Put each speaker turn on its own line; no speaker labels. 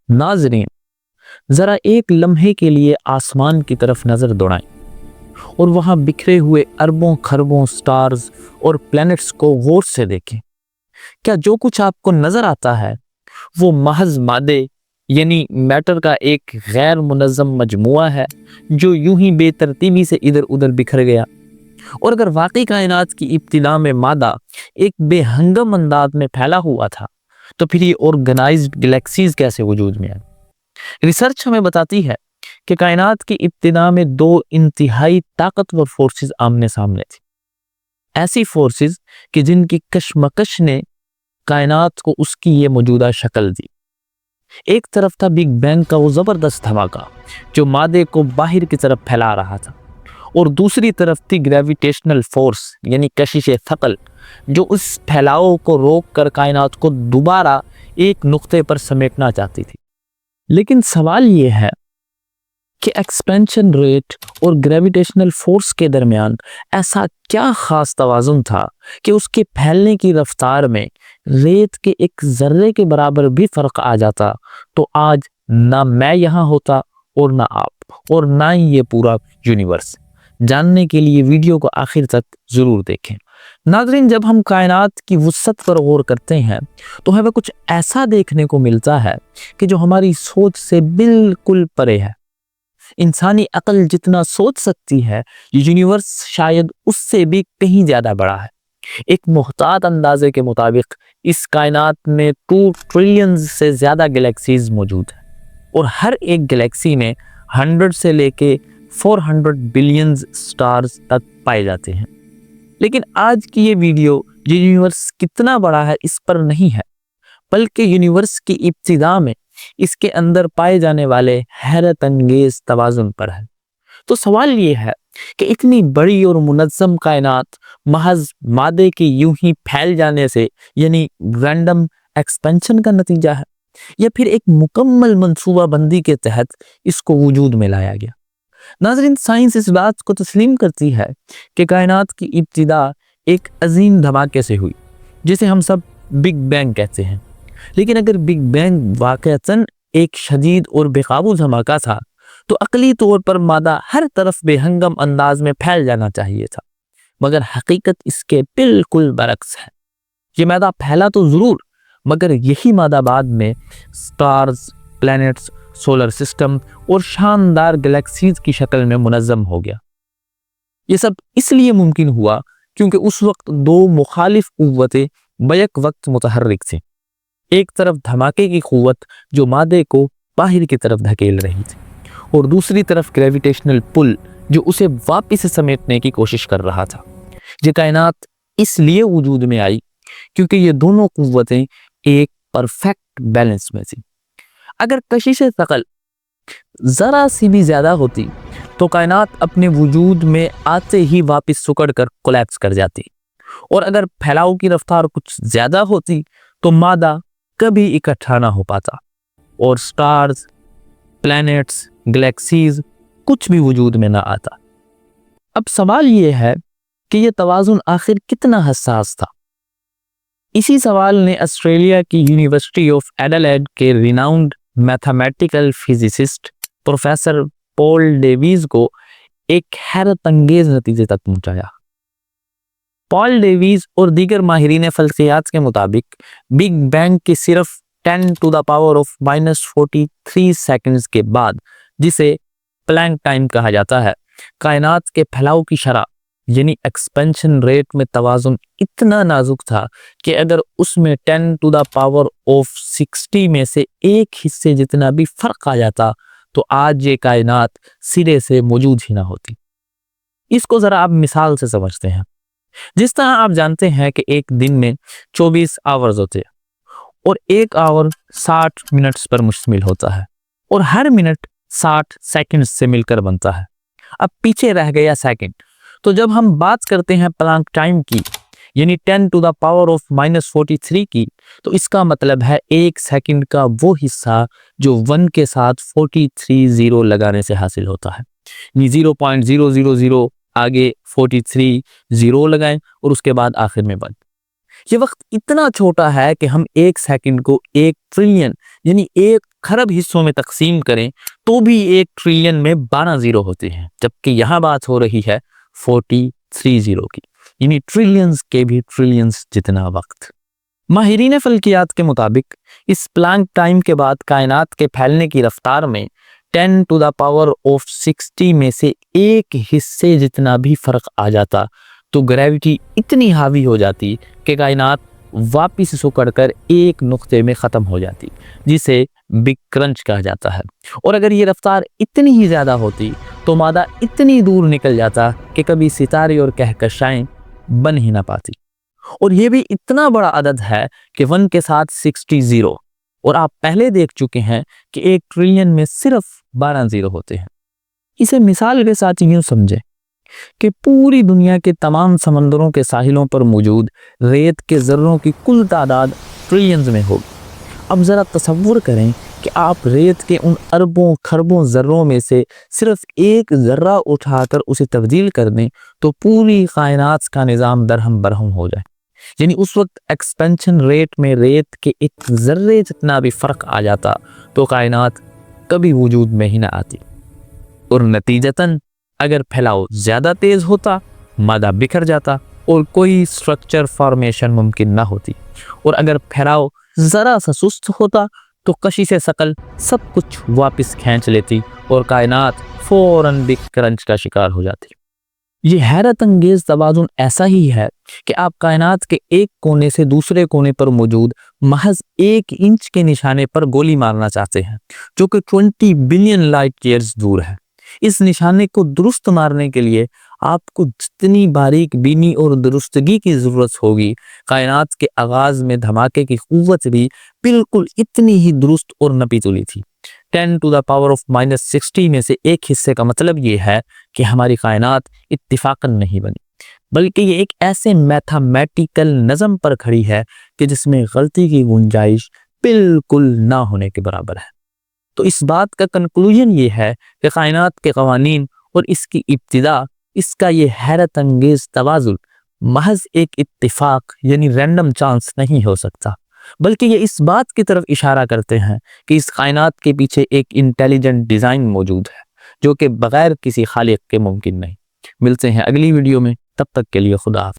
ناظرین، ذرا ایک لمحے کے لیے آسمان کی طرف نظر دوڑائیں اور وہاں بکھرے ہوئے اربوں خربوں سٹارز اور پلینٹس کو غور سے دیکھیں۔ کیا جو کچھ آپ کو نظر آتا ہے وہ محض مادے یعنی میٹر کا ایک غیر منظم مجموعہ ہے جو یوں ہی بے ترتیبی سے ادھر ادھر بکھر گیا؟ اور اگر واقعی کائنات کی ابتدا میں مادہ ایک بے ہنگم انداز میں پھیلا ہوا تھا تو پھر یہ آرگنائزڈ گلیکسیز کیسے وجود میں آئے؟ ریسرچ ہمیں بتاتی ہے کہ کائنات کی ابتدا میں دو انتہائی طاقتور فورسز آمنے سامنے تھی، ایسی فورسز کہ جن کی کشمکش نے کائنات کو اس کی یہ موجودہ شکل دی۔ ایک طرف تھا بگ بینگ کا وہ زبردست دھماکہ جو مادے کو باہر کی طرف پھیلا رہا تھا، اور دوسری طرف تھی گریویٹیشنل فورس یعنی کشش ثقل جو اس پھیلاؤ کو روک کر کائنات کو دوبارہ ایک نقطے پر سمیٹنا چاہتی تھی۔ لیکن سوال یہ ہے کہ ایکسپینشن ریٹ اور گریویٹیشنل فورس کے درمیان ایسا کیا خاص توازن تھا کہ اس کے پھیلنے کی رفتار میں ریت کے ایک ذرے کے برابر بھی فرق آ جاتا تو آج نہ میں یہاں ہوتا اور نہ آپ اور نہ ہی یہ پورا یونیورس۔ جاننے کے لیے ویڈیو کو آخر تک ضرور دیکھیں۔ ناظرین، جب ہم کائنات کی وسعت پر غور کرتے ہیں تو ہمیں کچھ ایسا دیکھنے کو ملتا ہے کہ جو ہماری سوچ سے بالکل پرے ہے۔ انسانی عقل جتنا سوچ سکتی ہے یونیورس شاید اس سے بھی کہیں زیادہ بڑا ہے۔ ایک محتاط اندازے کے مطابق اس کائنات میں 2 ٹریلین سے زیادہ گلیکسیز موجود ہیں، اور ہر ایک گلیکسی میں 100 سے لے کے 400 بلین سٹارز تک پائے جاتے ہیں۔ لیکن آج کی یہ ویڈیو یونیورس کتنا بڑا ہے اس پر نہیں ہے، بلکہ یونیورس کی ابتدا میں اس کے اندر پائے جانے والے حیرت انگیز توازن پر ہے۔ تو سوال یہ ہے کہ اتنی بڑی اور منظم کائنات محض مادے کے یوں ہی پھیل جانے سے یعنی رینڈم ایکسپینشن کا نتیجہ ہے، یا پھر ایک مکمل منصوبہ بندی کے تحت اس کو وجود میں لایا گیا؟ ناظرین، سائنس اس بات کو تسلیم کرتی ہے کہ کائنات کی ابتدا ایک عظیم دھماکے سے ہوئی جسے ہم سب بگ بینگ کہتے ہیں۔ لیکن اگر بگ بینگ واقعتاً ایک شدید اور بے قابو دھماکہ تھا تو عقلی طور پر مادہ ہر طرف بے ہنگم انداز میں پھیل جانا چاہیے تھا، مگر حقیقت اس کے بالکل برعکس ہے۔ یہ مادہ پھیلا تو ضرور، مگر یہی مادہ بعد میں سٹارز، پلینٹس، سولر سسٹم اور شاندار گلیکسیز کی شکل میں منظم ہو گیا۔ یہ سب اس لیے ممکن ہوا کیونکہ اس وقت دو مخالف قوتیں بیک وقت متحرک تھیں۔ ایک طرف دھماکے کی قوت جو مادے کو باہر کی طرف دھکیل رہی تھی، اور دوسری طرف گریویٹیشنل پل جو اسے واپس سمیٹنے کی کوشش کر رہا تھا۔ یہ کائنات اس لیے وجود میں آئی کیونکہ یہ دونوں قوتیں ایک پرفیکٹ بیلنس میں تھیں۔ اگر کشش ثقل ذرا سی بھی زیادہ ہوتی تو کائنات اپنے وجود میں آتے ہی واپس سکڑ کر کولیپس کر جاتی، اور اگر پھیلاؤ کی رفتار کچھ زیادہ ہوتی تو مادہ کبھی اکٹھا نہ ہو پاتا، اور سٹارز، پلینٹس، گلیکسیز کچھ بھی وجود میں نہ آتا۔ اب سوال یہ ہے کہ یہ توازن آخر کتنا حساس تھا؟ اسی سوال نے آسٹریلیا کی یونیورسٹی آف ایڈیلیڈ کے ریناؤنڈ میتھمیٹیکل فزسسٹ پروفیسر پال ڈیویز کو ایک حیرت انگیز نتیجے تک پہنچایا۔ پال ڈیویز اور دیگر ماہرین فلکیات کے مطابق بگ بینگ کے صرف 10⁻⁻43 سیکنڈز کے بعد، جسے پلانک ٹائم کہا جاتا ہے، کائنات کے پھیلاؤ کی شرح یعنی ایکسپینشن ریٹ میں توازن اتنا نازک تھا کہ اگر اس میں 10⁻60 میں سے ایک حصے جتنا بھی فرق آ جاتا تو آج یہ کائنات سرے سے موجود ہی نہ ہوتی۔ اس کو ذرا آپ مثال سے سمجھتے ہیں۔ جس طرح آپ جانتے ہیں کہ ایک دن میں 24 آورز ہوتے ہیں اور ایک آور 60 منٹس پر مشتمل ہوتا ہے، اور ہر منٹ 60 سیکنڈ سے مل کر بنتا ہے۔ اب پیچھے رہ گیا سیکنڈ، تو جب ہم بات کرتے ہیں پلانک ٹائم کی یعنی 10⁻⁻43 کی، تو اس کا مطلب ہے ایک سیکنڈ کا وہ حصہ جو 1 کے ساتھ 43 زیرو لگانے سے حاصل ہوتا ہے، یعنی 0.000 آگے 43 زیرو لگائیں اور اس کے بعد آخر میں 1۔ یہ وقت اتنا چھوٹا ہے کہ ہم ایک سیکنڈ کو 1 ٹریلین یعنی 1 خرب حصوں میں تقسیم کریں تو بھی 1 ٹریلین میں 12 زیرو ہوتے ہیں، جبکہ یہاں بات ہو رہی ہے 43 زیرو کی، یعنی ٹریلینز کے بھی ٹریلینز جتنا وقت۔ ماہرین فلکیات کے مطابق اس پلانک ٹائم کے بعد کائنات کے پھیلنے کی رفتار میں 10⁻60 میں سے 1 حصے جتنا بھی فرق آ جاتا تو گریویٹی اتنی حاوی ہو جاتی کہ کائنات واپس سکڑ کر ایک نقطے میں ختم ہو جاتی، جسے بگ کرنچ کہا جاتا ہے۔ اور اگر یہ رفتار اتنی ہی زیادہ ہوتی تو مادہ اتنی دور نکل جاتا کہ کبھی ستارے اور کہکشائیں بن ہی نہ پاتی۔ اور یہ بھی اتنا بڑا عدد ہے کہ 1 کے ساتھ 60 زیرو، اور آپ پہلے دیکھ چکے ہیں کہ 1 ٹریلین میں صرف 12 زیرو ہوتے ہیں۔ اسے مثال کے ساتھ یوں سمجھیں کہ پوری دنیا کے تمام سمندروں کے ساحلوں پر موجود ریت کے ذروں کی کل تعداد ٹریلینز میں ہوگی۔ اب ذرا تصور کریں کہ آپ ریت کے ان اربوں کھربوں ذروں میں سے صرف ایک ذرہ اٹھا کر اسے تبدیل کر دیں تو پوری کائنات کا نظام درہم برہم ہو جائے۔ یعنی اس وقت ایکسپینشن ریٹ میں ریت کے ایک ذرے جتنا بھی فرق آ جاتا تو کائنات کبھی وجود میں ہی نہ آتی، اور نتیجتاً اگر پھیلاؤ زیادہ تیز ہوتا مادہ بکھر جاتا اور کوئی سٹرکچر فارمیشن ممکن نہ ہوتی، اور اگر پھیلاؤ ذرا سا سست ہوتا تو کشش ثقل سب کچھ واپس کھینچ لیتی اور کائنات فوراً بگ کرنچ کا شکار ہو جاتی۔ یہ حیرت انگیز توازن ایسا ہی ہے کہ آپ کائنات کے ایک کونے سے دوسرے کونے پر موجود محض 1 انچ کے نشانے پر گولی مارنا چاہتے ہیں، جو کہ 20 بلین لائٹ ایئرز دور ہے۔ اس نشانے کو درست مارنے کے لیے آپ کو جتنی باریک بینی اور درستگی کی ضرورت ہوگی، کائنات کے آغاز میں دھماکے کی قوت بھی بالکل اتنی ہی درست اور نپی تلی تھی۔ 10⁻60 میں سے 1 حصے کا مطلب یہ ہے کہ ہماری کائنات اتفاقاً نہیں بنی، بلکہ یہ ایک ایسے میتھمیٹیکل نظم پر کھڑی ہے کہ جس میں غلطی کی گنجائش بالکل نہ ہونے کے برابر ہے۔ تو اس بات کا کنکلوژن یہ ہے کہ کائنات کے قوانین اور اس کی ابتدا، اس کا یہ حیرت انگیز توازن محض ایک اتفاق یعنی رینڈم چانس نہیں ہو سکتا، بلکہ یہ اس بات کی طرف اشارہ کرتے ہیں کہ اس کائنات کے پیچھے ایک انٹیلیجنٹ ڈیزائن موجود ہے جو کہ بغیر کسی خالق کے ممکن نہیں۔ ملتے ہیں اگلی ویڈیو میں، تب تک کے لیے خدا حافظ۔